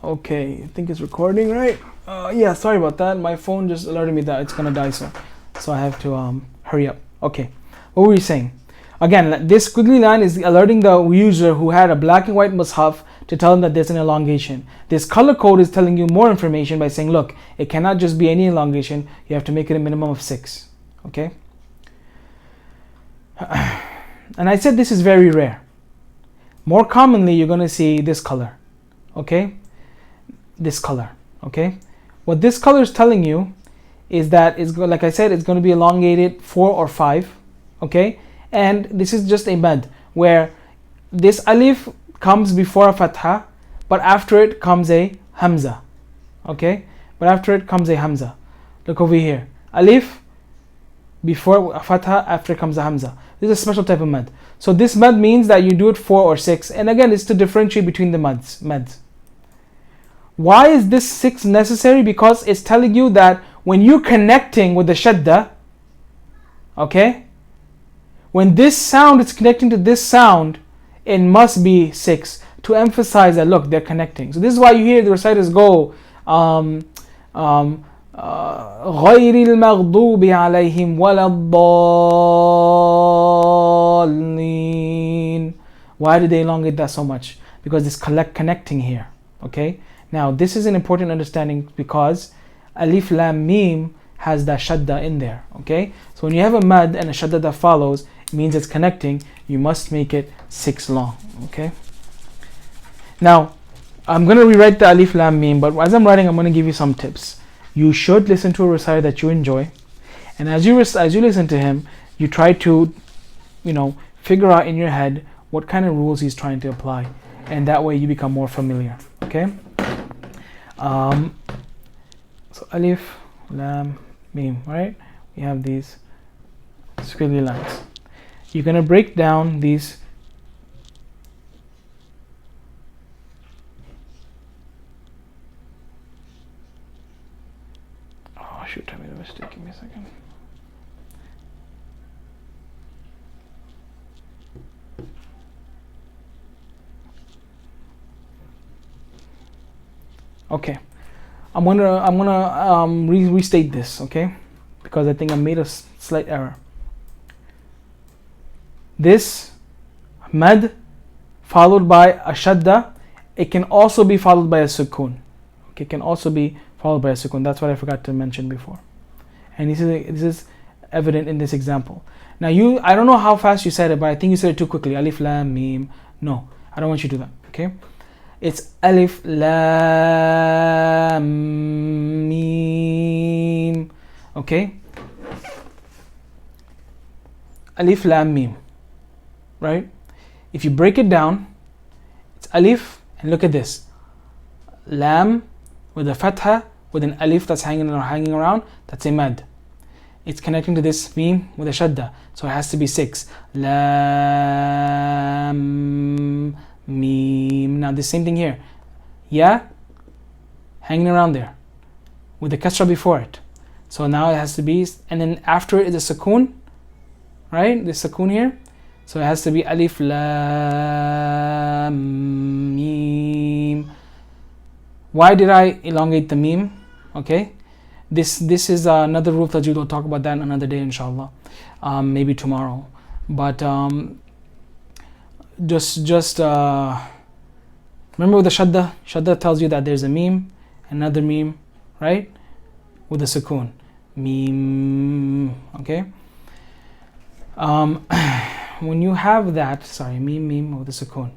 Okay, I think it's recording, right? Yeah, sorry about that. My phone just alerted me that it's gonna die soon, so I have to hurry up. Okay, what were we saying? Again, this squiggly line is alerting the user who had a black and white mushaf to tell them that there's an elongation. This color code is telling you more information by saying, look, it cannot just be any elongation. You have to make it a minimum of 6. Okay. And I said this is very rare. More commonly, you're going to see this color. Okay. This color. Okay. What this color is telling you is that it's, like I said, it's going to be elongated 4 or 5. Okay. And this is just a mad where this alif comes before a fatha, but after it comes a hamza. Okay. But after it comes a hamza. Look over here. Alif before a fatha, after it comes a hamza. This is a special type of mad. So this mad means that you do it 4 or 6. And again, it's to differentiate between the mads. Why is this 6 necessary? Because it's telling you that when you're connecting with the shadda, okay, when this sound is connecting to this sound, it must be 6 to emphasize that, look, they're connecting. So this is why you hear the reciters go, غَيْرِ الْمَغْضُوبِ عَلَيْهِمْ وَلَا الضَّالِّينَ. Why did they elongate that so much? Because it's connecting here. Okay. Now this is an important understanding because alif lam mim has that shadda in there. Okay. So when you have a mad and a shadda that follows, it means it's connecting. You must make it 6 long. Okay. Now I'm going to rewrite the alif lam mim, but as I'm writing, I'm going to give you some tips. You should listen to a reciter that you enjoy, and as you listen to him, you try to, figure out in your head what kind of rules he's trying to apply, and that way you become more familiar. Okay. So alif lam mim, right? We have these squiggly lines. You're going to break down these shoot, I made a mistake. Give me a second. Okay, I'm gonna restate this, okay? Because I think I made a slight error. This mad followed by a shadda, it can also be followed by a sukun. Okay, it can also be followed by a sukun. That's what I forgot to mention before. And this is evident in this example. Now I don't know how fast you said it, but I think you said it too quickly. Alif lam mim. No, I don't want you to do that. Okay, it's alif lam mim. Okay, alif lam mim. Right? If you break it down, it's alif, and look at this, lam with a fatha with an alif that's hanging around. That's a mad. It's connecting to this mim with a shadda, so it has to be 6. Lam mim. Now the same thing here. Ya hanging around there with the kasra before it. So now it has to be, and then after it is a sukoon, right? The sukoon here. So it has to be alif lam mim. Why did I elongate the mim? Okay, this is another rule that we'll talk about that another day, inshallah, maybe tomorrow. But just remember with the shadda tells you that there's a mim, another mim, right, with a sukoon, mim. Okay. When you have that, mim with a sukoon.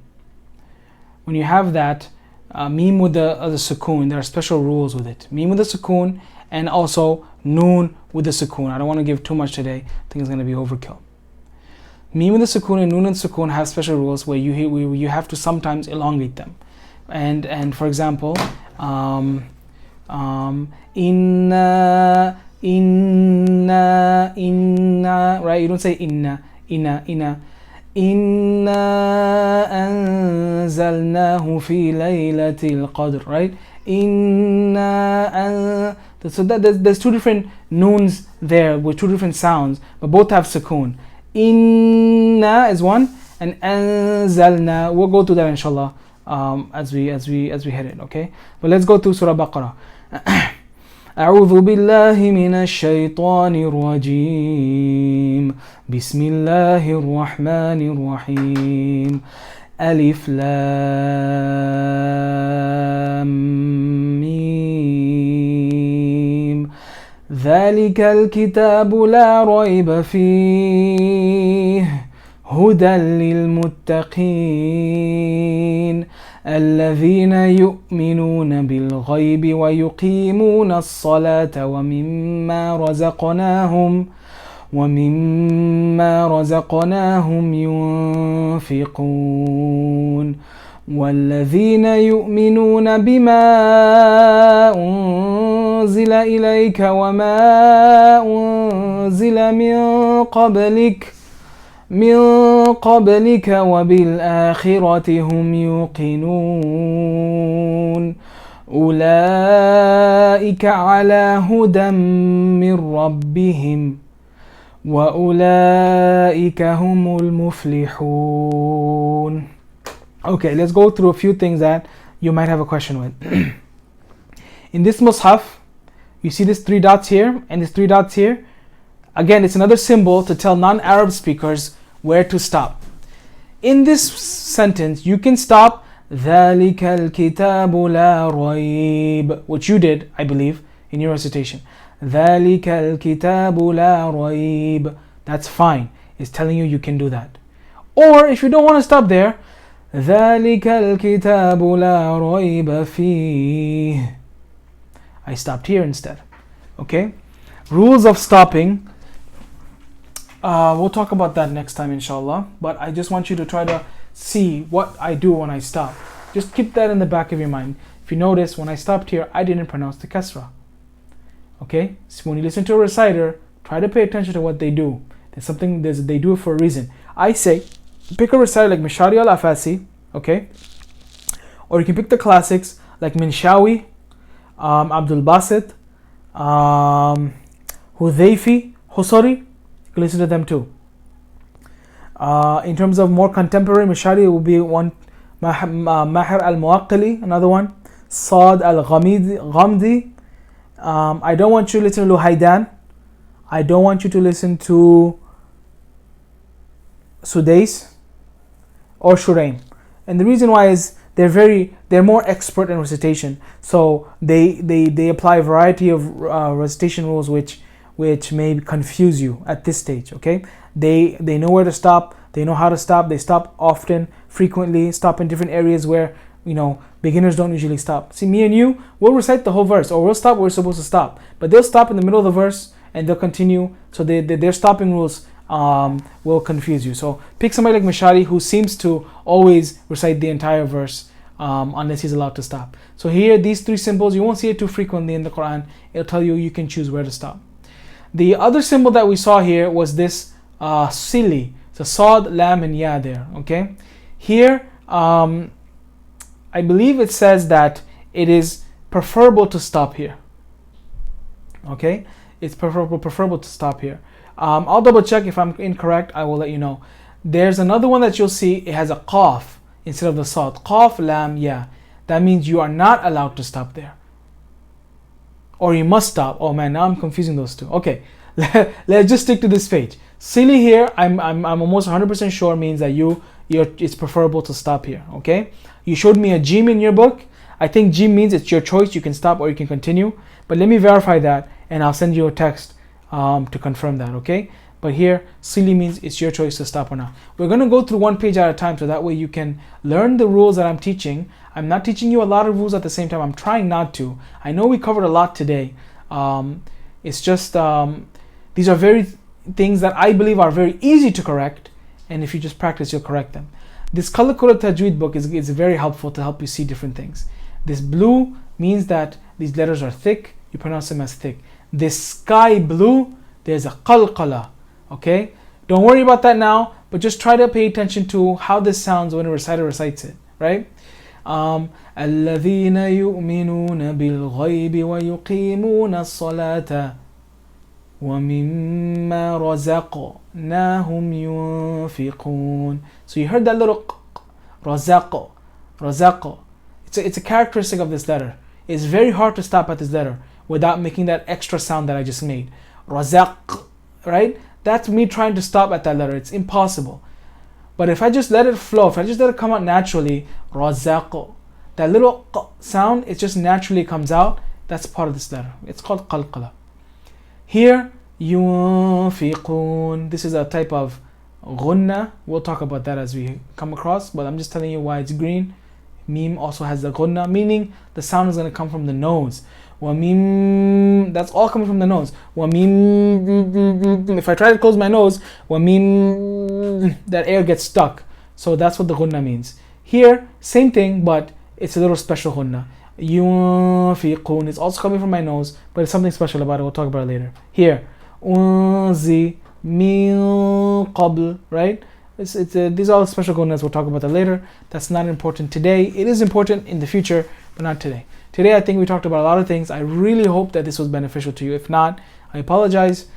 When you have that. Mim with the sukoon, there are special rules with it. Mim with the sukoon, and also noon with the sukoon. I don't want to give too much today. I think it's going to be overkill. Mim with the sukoon and noon and sukoon have special rules where you have to sometimes elongate them. And for example, inna, right? You don't say inna. Inna anzalnahu fi laylatil qadr, right? So that there's 2 different noons there with 2 different sounds, but both have sukoon. Inna is one, and anzalna, we'll go through that inshallah as we hit it. Okay, but let's go through Surah Baqarah. أعوذ بالله من الشيطان الرجيم بسم الله الرحمن الرحيم ألف لام ميم ذلك الكتاب لا ريب فيه هدى للمتقين الذين يؤمنون بالغيب ويقيمون الصلاة ومما رزقناهم ينفقون والذين يؤمنون بما أنزل إليك وما أنزل من قبلك وبالآخرة هم يوقنون أولئك على هدى من ربهم وأولئك هم المفلحون. Okay, let's go through a few things that you might have a question with. In this mushaf, you see these 3 dots here and these 3 dots here. Again, it's another symbol to tell non-Arab speakers where to stop. In this sentence, you can stop ذَلِكَ الْكِتَابُ لَا رَيْبَ, which you did, I believe, in your recitation. ذَلِكَ الْكِتَابُ لَا رَيْبَ. That's fine. It's telling you can do that. Or if you don't want to stop there, ذَلِكَ الْكِتَابُ لَا رَيْبَ فِيهِ. I stopped here instead. Okay? Rules of stopping. We'll talk about that next time, inshallah. But I just want you to try to see what I do when I stop. Just keep that in the back of your mind. If you notice, when I stopped here, I didn't pronounce the kasra. Okay? So when you listen to a reciter, try to pay attention to what they do. They do it for a reason. I say, pick a reciter like Mishari al-Afasi, okay? Or you can pick the classics like Minshawi, Abdul Basit, Hudhayfi, Husari. You can listen to them too. In terms of more contemporary, Mishari will be one, Mahir al-Muwaqqili, another one, Saad al-Ghamdi. I don't want you to listen to Luhaydan. I don't want you to listen to Sudais or Shuraim. And the reason why is they're more expert in recitation. So they apply a variety of recitation rules which may confuse you at this stage. Okay, they know where to stop, they know how to stop, they stop often, frequently, stop in different areas where beginners don't usually stop. See, me and you, we'll recite the whole verse, or we'll stop where we're supposed to stop, but they'll stop in the middle of the verse and they'll continue. So their stopping rules will confuse you. So pick somebody like Mishari who seems to always recite the entire verse unless he's allowed to stop. So here, these 3 symbols, you won't see it too frequently in the Quran. It'll tell you can choose where to stop. The other symbol that we saw here was this sili. So Sad, Lam, and Ya there. Okay. Here, I believe it says that it is preferable to stop here. Okay. It's preferable to stop here. I'll double check. If I'm incorrect, I will let you know. There's another one that you'll see. It has a qaf instead of the sad. Qaf, Lam, Ya. That means you are not allowed to stop there. Or you must stop. Oh man, now I'm confusing those two. Okay, let's just stick to this page. Sili here, I'm almost 100% sure means that it's preferable to stop here. Okay, you showed me a jim in your book. I think jim means it's your choice. You can stop or you can continue. But let me verify that, and I'll send you a text to confirm that. Okay. But here, sili means it's your choice to stop or not. We're going to go through one page at a time so that way you can learn the rules that I'm teaching. I'm not teaching you a lot of rules at the same time. I'm trying not to. I know we covered a lot today. It's just, these are very things that I believe are very easy to correct. And if you just practice, you'll correct them. This color coded tajweed book is very helpful to help you see different things. This blue means that these letters are thick. You pronounce them as thick. This sky blue, there's a qalqala. Okay, don't worry about that now, but just try to pay attention to how this sounds when a reciter recites it, right? الَّذِينَ يُؤْمِنُونَ بِالْغَيْبِ وَيُقِيمُونَ الصَّلَاةَ وَمِمَّا رَزَقْنَاهُمْ يُنْفِقُونَ. So you heard that little razaq. razaq. It's a characteristic of this letter. It's very hard to stop at this letter without making that extra sound that I just made. Razaq, right? That's me trying to stop at that letter. It's impossible. But if I just let it flow, if I just let it come out naturally, razaq, that little sound, it just naturally comes out. That's part of this letter. It's called qalqala. Here, yunfiqun. This is a type of ghunna. We'll talk about that as we come across, but I'm just telling you why it's green. Mim also has the ghunna, meaning the sound is going to come from the nose. Wa mim, that's all coming from the nose. Wa mim, if I try to close my nose, wa mim, that air gets stuck. So that's what the ghunna means. Here, same thing, but it's a little special ghunna. Yunfiqun, it's also coming from my nose, but it's something special about it. We'll talk about it later. Here, unzi min qabl, right? These are all special ghunnas. We'll talk about that later. That's not important today. It is important in the future, but not today. Today, I think we talked about a lot of things. I really hope that this was beneficial to you. If not, I apologize.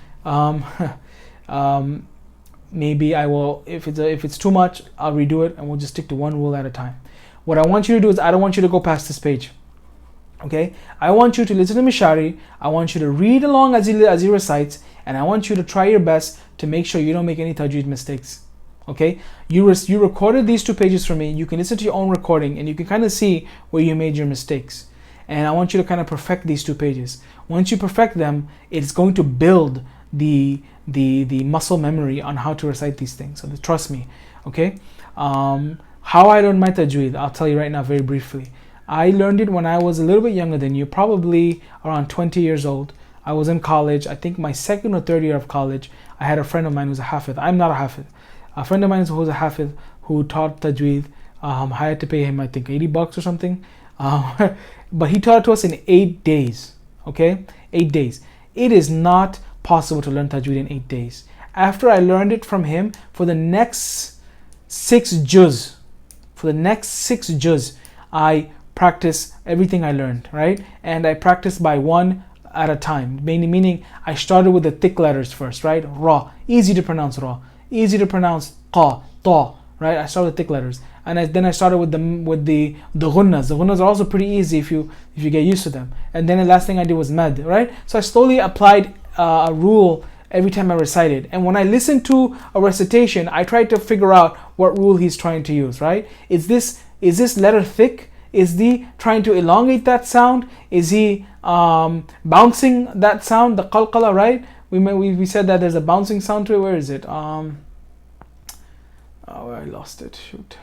Maybe I will, if it's too much, I'll redo it and we'll just stick to one rule at a time. What I want you to do is I don't want you to go past this page. Okay? I want you to listen to Mishari. I want you to read along as he recites, and I want you to try your best to make sure you don't make any tajweed mistakes. Okay, you recorded these 2 pages for me. You can listen to your own recording and you can kind of see where you made your mistakes. And I want you to kind of perfect these 2 pages. Once you perfect them, it's going to build the muscle memory on how to recite these things. So trust me. Okay, how I learned my tajweed, I'll tell you right now very briefly. I learned it when I was a little bit younger than you, probably around 20 years old. I was in college. I think my 2nd or 3rd year of college. I had a friend of mine who's a hafidh. I'm not a hafidh. A friend of mine who's a hafidh who taught tajweed. I had to pay him, I think, $80 or something. But he taught it to us in 8 days. Okay? 8 days. It is not possible to learn tajweed in 8 days. After I learned it from him, for the next 6 juz, I practice everything I learned, right? And I practice by one at a time. Meaning, I started with the thick letters first, right? Ra. Easy to pronounce ra. Easy to pronounce qa, ta, right? I started with thick letters, and then I started with the ghunnas. The ghunnas are also pretty easy if you get used to them. And then the last thing I did was mad, right? So I slowly applied a rule every time I recited. And when I listened to a recitation, I tried to figure out what rule he's trying to use, right? Is this letter thick? Is he trying to elongate that sound? Is he bouncing that sound, the qalqala, right? We said that there's a bouncing sound to it. Where is it? Oh, I lost it. Shoot.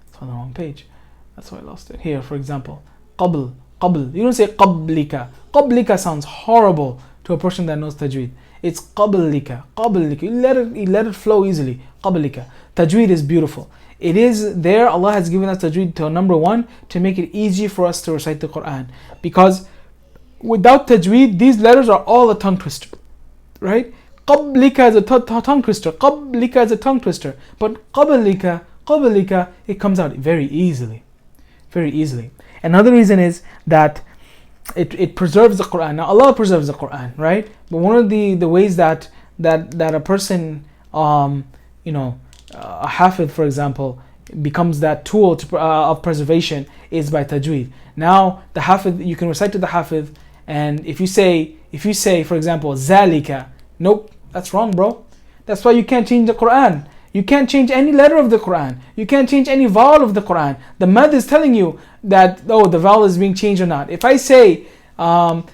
It's on the wrong page. That's why I lost it. Here, for example, qabl. You don't say qablika. Qablika sounds horrible to a person that knows tajweed. It's qablika. You let it flow easily. Qablika. Tajweed is beautiful. It is there. Allah has given us tajweed to number 1 to make it easy for us to recite the Quran, because without tajweed, these letters are all a tongue twister, right? Qablika is a tongue twister. Qablika is a tongue twister. But qablika, it comes out very easily. Very easily. Another reason is that it preserves the Quran. Now Allah preserves the Quran, right? But one of the ways that a person, a hafidh, for example, becomes that tool of preservation is by tajweed. Now the hafidh, you can recite to the hafidh, and if you say, for example, zalika, nope, that's wrong, bro. That's why you can't change the Quran. You can't change any letter of the Quran. You can't change any vowel of the Quran. The mad is telling you that, the vowel is being changed or not. If I say ذَلِكَ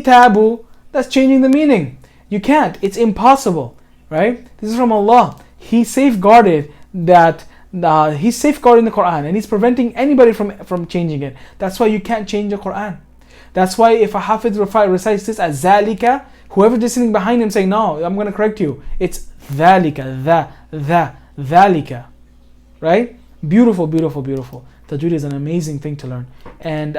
الْكِتَابُ, that's changing the meaning. You can't. It's impossible, right? This is from Allah. He safeguarded that. He's safeguarding the Quran, and He's preventing anybody from changing it. That's why you can't change the Quran. That's why if a hafidh recites this as zalika, whoever is sitting behind him saying, no, I'm going to correct you. It's dhalika, dhalika. Right? Beautiful. Tajweed is an amazing thing to learn. And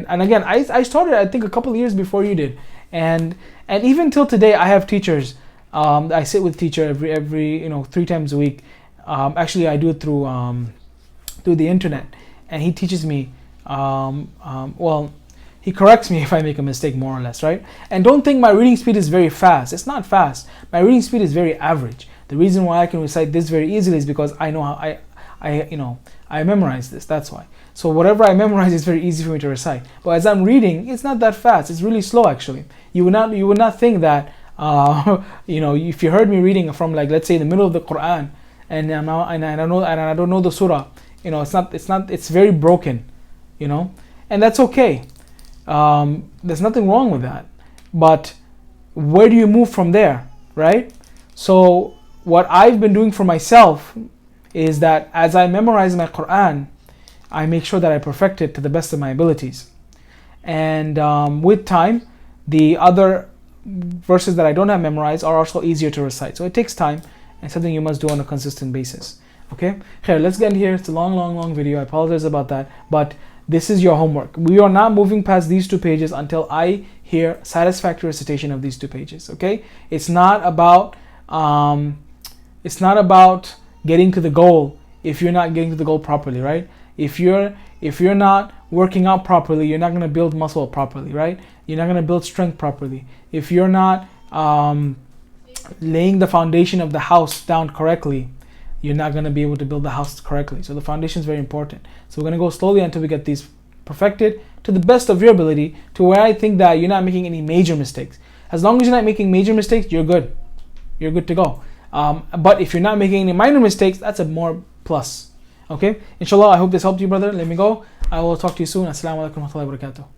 again, I started, I think, a couple of years before you did. And even till today, I have teachers. I sit with teacher every 3 times a week. Actually, I do it through the internet, and he teaches me. He corrects me if I make a mistake, more or less, right? And don't think my reading speed is very fast. It's not fast. My reading speed is very average. The reason why I can recite this very easily is because I know how I memorize this. That's why. So whatever I memorize is very easy for me to recite. But as I'm reading, it's not that fast. It's really slow actually. You would not think that if you heard me reading from, like, let's say in the middle of the Quran, and I don't know the surah, it's very broken, and that's okay. There's nothing wrong with that. But where do you move from there, right? So what I've been doing for myself is that as I memorize my Quran, I make sure that I perfect it to the best of my abilities. And with time, the other verses that I don't have memorized are also easier to recite. So it takes time and something you must do on a consistent basis. Okay? Here, let's get in here. It's a long video. I apologize about that. But this is your homework. We are not moving past these 2 pages until I hear satisfactory recitation of these 2 pages. Okay? It's not about getting to the goal if you're not getting to the goal properly, right? If you're not working out properly, you're not going to build muscle properly, right? You're not going to build strength properly. If you're not laying the foundation of the house down correctly, you're not going to be able to build the house correctly. So the foundation is very important. So we're going to go slowly until we get these perfected to the best of your ability, to where I think that you're not making any major mistakes. As long as you're not making major mistakes, you're good. You're good to go. But if you're not making any minor mistakes, that's a more plus. Okay? Inshallah, I hope this helped you, brother. Let me go. I will talk to you soon. Assalamu alaikum wa rahmatullahi wa barakatuh.